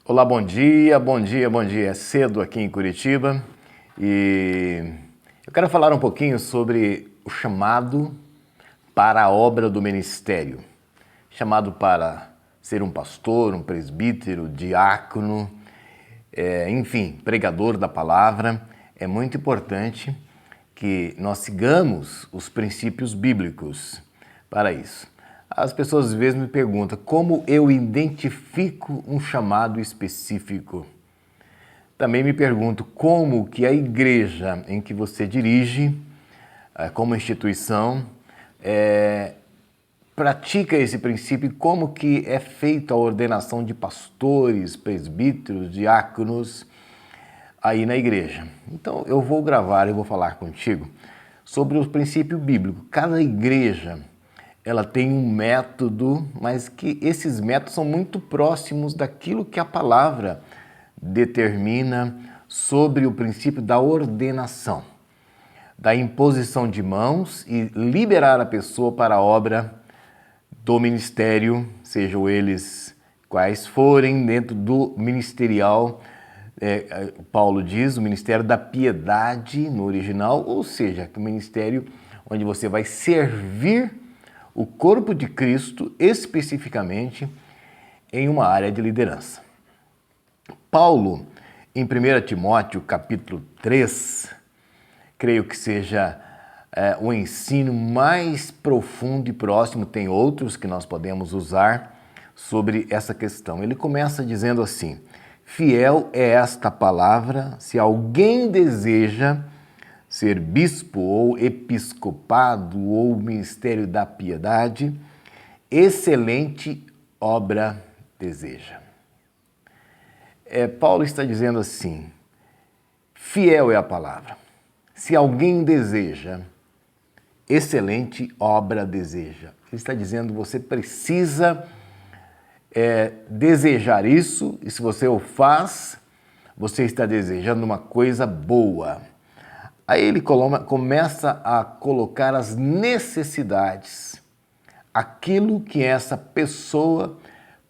Olá, bom dia, bom dia, bom dia. É cedo aqui em Curitiba e eu quero falar um pouquinho sobre o chamado para a obra do ministério. Chamado para ser um pastor, um presbítero, diácono, enfim, pregador da palavra. É muito importante que nós sigamos os princípios bíblicos para isso. As pessoas às vezes me perguntam como eu identifico um chamado específico. Também me pergunto como que a igreja em que você dirige, como instituição, pratica esse princípio e como que é feita a ordenação de pastores, presbíteros, diáconos aí na igreja. Então eu vou gravar e vou falar contigo sobre o princípio bíblico. Cada igreja ela tem um método, mas que esses métodos são muito próximos daquilo que a palavra determina sobre o princípio da ordenação, da imposição de mãos e liberar a pessoa para a obra do ministério, sejam eles quais forem, dentro do ministerial. Paulo diz, o ministério da piedade no original, ou seja, o ministério onde você vai servir o corpo de Cristo especificamente em uma área de liderança. Paulo, em 1 Timóteo capítulo 3, creio que seja o ensino mais profundo e próximo, tem outros que nós podemos usar sobre essa questão. Ele começa dizendo assim: fiel é esta palavra, se alguém deseja ser bispo ou episcopado ou ministério da piedade, excelente obra deseja. Paulo está dizendo assim, fiel é a palavra. Se alguém deseja, excelente obra deseja. Ele está dizendo, você precisa desejar isso, e se você o faz, você está desejando uma coisa boa. Aí ele começa a colocar as necessidades, aquilo que essa pessoa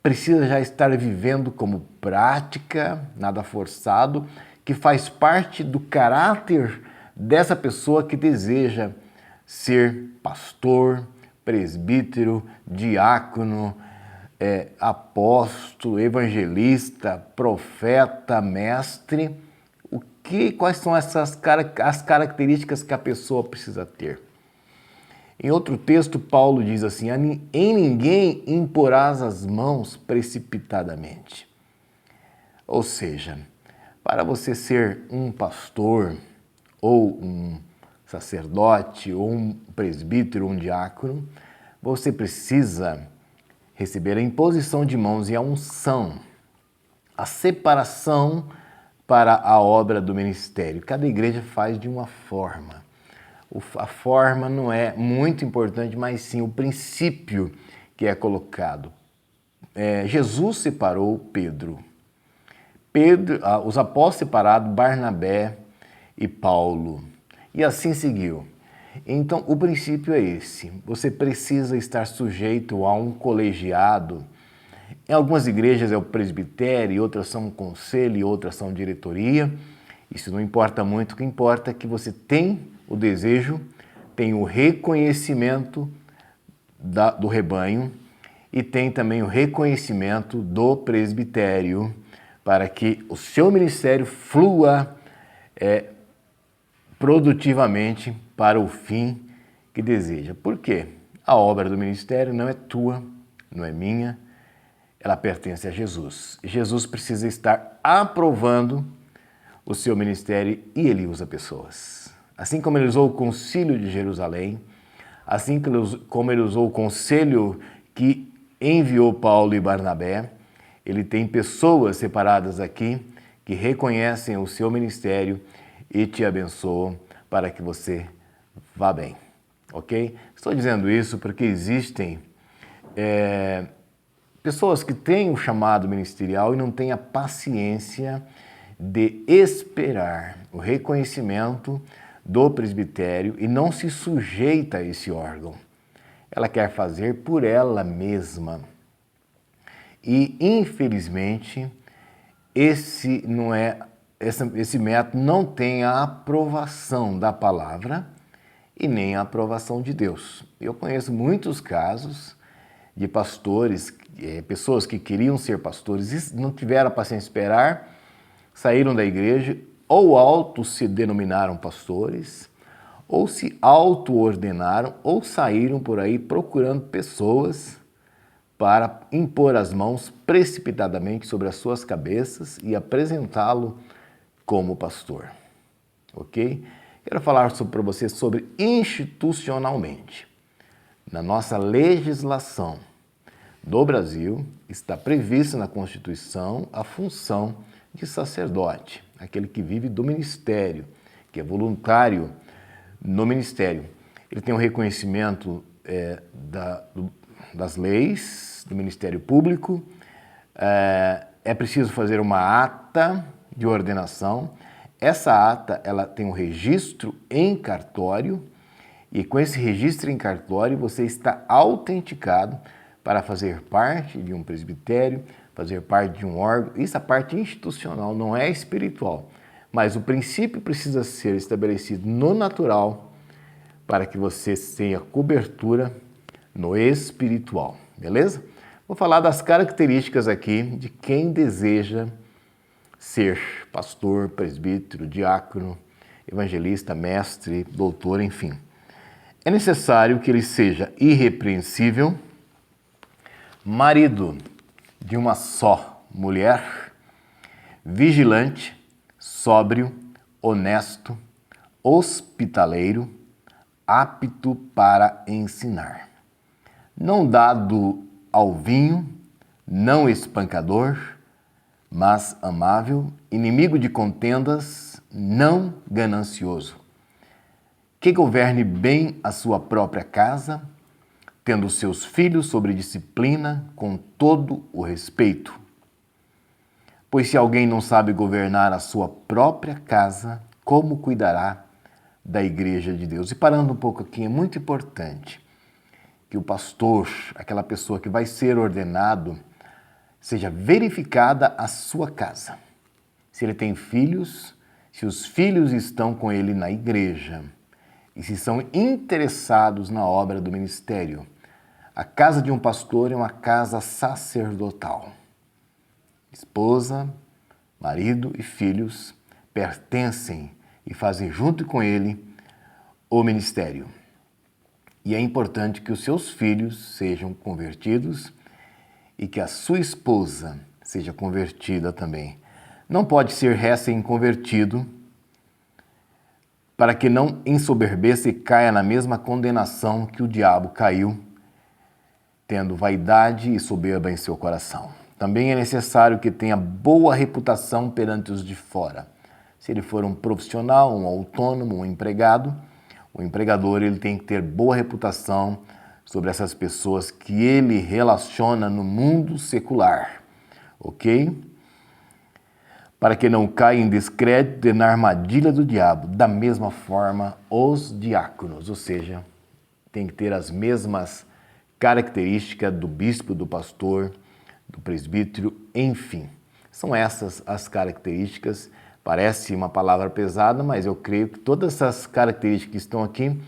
precisa já estar vivendo como prática, nada forçado, que faz parte do caráter dessa pessoa que deseja ser pastor, presbítero, diácono, apóstolo, evangelista, profeta, mestre. Quais são as características que a pessoa precisa ter? Em outro texto, Paulo diz assim, em ninguém imporás as mãos precipitadamente. Ou seja, para você ser um pastor, ou um sacerdote, ou um presbítero, um diácono, você precisa receber a imposição de mãos e a unção, a separação para a obra do ministério. Cada igreja faz de uma forma. A forma não é muito importante, mas sim o princípio que é colocado. Jesus separou Pedro. Os apóstolos separaram Barnabé e Paulo. E assim seguiu. Então, o princípio é esse. Você precisa estar sujeito a um colegiado. Em algumas igrejas é o presbitério, outras são conselho, e outras são diretoria. Isso não importa muito, o que importa é que você tem o desejo, tem o reconhecimento do rebanho e tem também o reconhecimento do presbitério para que o seu ministério flua produtivamente para o fim que deseja. Por quê? A obra do ministério não é tua, não é minha, ela pertence a Jesus. Jesus precisa estar aprovando o seu ministério e ele usa pessoas. Assim como ele usou o concílio de Jerusalém, assim como ele usou o conselho que enviou Paulo e Barnabé, ele tem pessoas separadas aqui que reconhecem o seu ministério e te abençoam para que você vá bem, ok? Estou dizendo isso porque existem pessoas que têm o chamado ministerial e não têm a paciência de esperar o reconhecimento do presbitério e não se sujeita a esse órgão. Ela quer fazer por ela mesma. E, infelizmente, esse método não tem a aprovação da palavra e nem a aprovação de Deus. Eu conheço muitos casos de pastores, pessoas que queriam ser pastores e não tiveram a paciência de esperar, saíram da igreja, ou auto se denominaram pastores, ou se auto-ordenaram, ou saíram por aí procurando pessoas para impor as mãos precipitadamente sobre as suas cabeças e apresentá-lo como pastor. Ok? Quero falar para você sobre institucionalmente. Na nossa legislação do Brasil, está prevista na Constituição a função de sacerdote, aquele que vive do ministério, que é voluntário no ministério. Ele tem um reconhecimento das leis, do Ministério Público, é preciso fazer uma ata de ordenação. Essa ata ela tem um registro em cartório e com esse registro em cartório você está autenticado para fazer parte de um presbitério, fazer parte de um órgão. Isso é a parte institucional, não é espiritual. Mas o princípio precisa ser estabelecido no natural para que você tenha cobertura no espiritual, beleza? Vou falar das características aqui de quem deseja ser pastor, presbítero, diácono, evangelista, mestre, doutor, enfim. É necessário que ele seja irrepreensível, marido de uma só mulher, vigilante, sóbrio, honesto, hospitaleiro, apto para ensinar. Não dado ao vinho, não espancador, mas amável, inimigo de contendas, não ganancioso. Que governe bem a sua própria casa, tendo seus filhos sobre disciplina com todo o respeito. Pois se alguém não sabe governar a sua própria casa, como cuidará da igreja de Deus? E parando um pouco aqui, é muito importante que o pastor, aquela pessoa que vai ser ordenado, seja verificada a sua casa. Se ele tem filhos, se os filhos estão com ele na igreja e se são interessados na obra do ministério. A casa de um pastor é uma casa sacerdotal. Esposa, marido e filhos pertencem e fazem junto com ele o ministério. E é importante que os seus filhos sejam convertidos e que a sua esposa seja convertida também. Não pode ser recém-convertido para que não ensoberbeça e caia na mesma condenação que o diabo caiu, tendo vaidade e soberba em seu coração. Também é necessário que tenha boa reputação perante os de fora. Se ele for um profissional, um autônomo, um empregado, o empregador ele tem que ter boa reputação sobre essas pessoas que ele relaciona no mundo secular, ok? Para que não caia em descrédito e na armadilha do diabo. Da mesma forma, os diáconos, ou seja, tem que ter as mesmas características do bispo, do pastor, do presbítero, enfim. São essas as características. Parece uma palavra pesada, mas eu creio que todas essas características que estão aqui,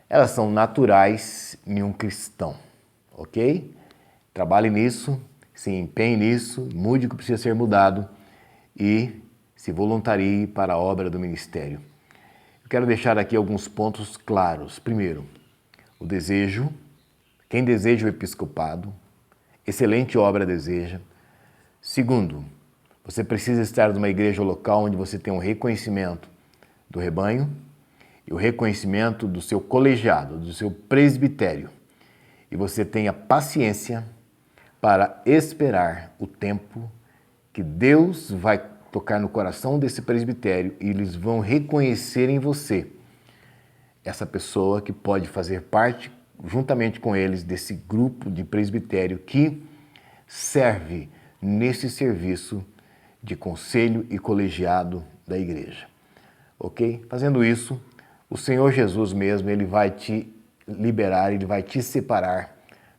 elas são naturais em um cristão, ok? Trabalhe nisso, se empenhe nisso, mude o que precisa ser mudado e se voluntarie para a obra do ministério. Eu quero deixar aqui alguns pontos claros. Primeiro, o desejo. Quem deseja o episcopado, excelente obra deseja. Segundo, você precisa estar numa igreja local onde você tem um reconhecimento do rebanho e o reconhecimento do seu colegiado, do seu presbitério. E você tenha paciência para esperar o tempo que Deus vai tocar no coração desse presbitério e eles vão reconhecer em você essa pessoa que pode fazer parte, juntamente com eles, desse grupo de presbitério que serve nesse serviço de conselho e colegiado da igreja. Ok? Fazendo isso, o Senhor Jesus mesmo, ele vai te liberar, ele vai te separar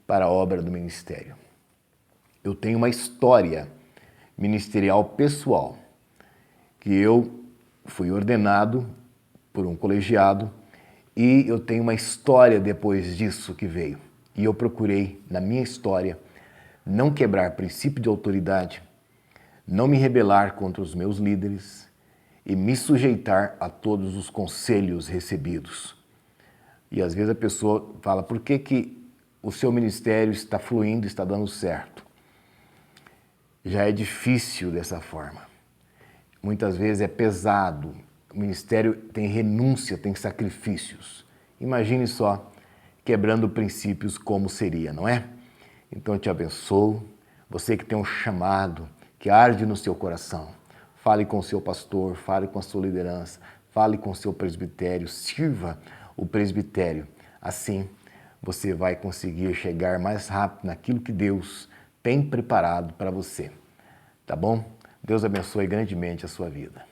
para a obra do ministério. Eu tenho uma história ministerial pessoal, que eu fui ordenado por um colegiado e eu tenho uma história depois disso que veio. E eu procurei, na minha história, não quebrar princípio de autoridade, não me rebelar contra os meus líderes e me sujeitar a todos os conselhos recebidos. E às vezes a pessoa fala, por que o seu ministério está fluindo, está dando certo? Já é difícil dessa forma. Muitas vezes é pesado. O ministério tem renúncia, tem sacrifícios. Imagine só, quebrando princípios como seria, não é? Então eu te abençoo. Você que tem um chamado, que arde no seu coração. Fale com o seu pastor, fale com a sua liderança, fale com o seu presbitério, sirva o presbitério. Assim, você vai conseguir chegar mais rápido naquilo que Deus tem preparado para você. Tá bom? Deus abençoe grandemente a sua vida.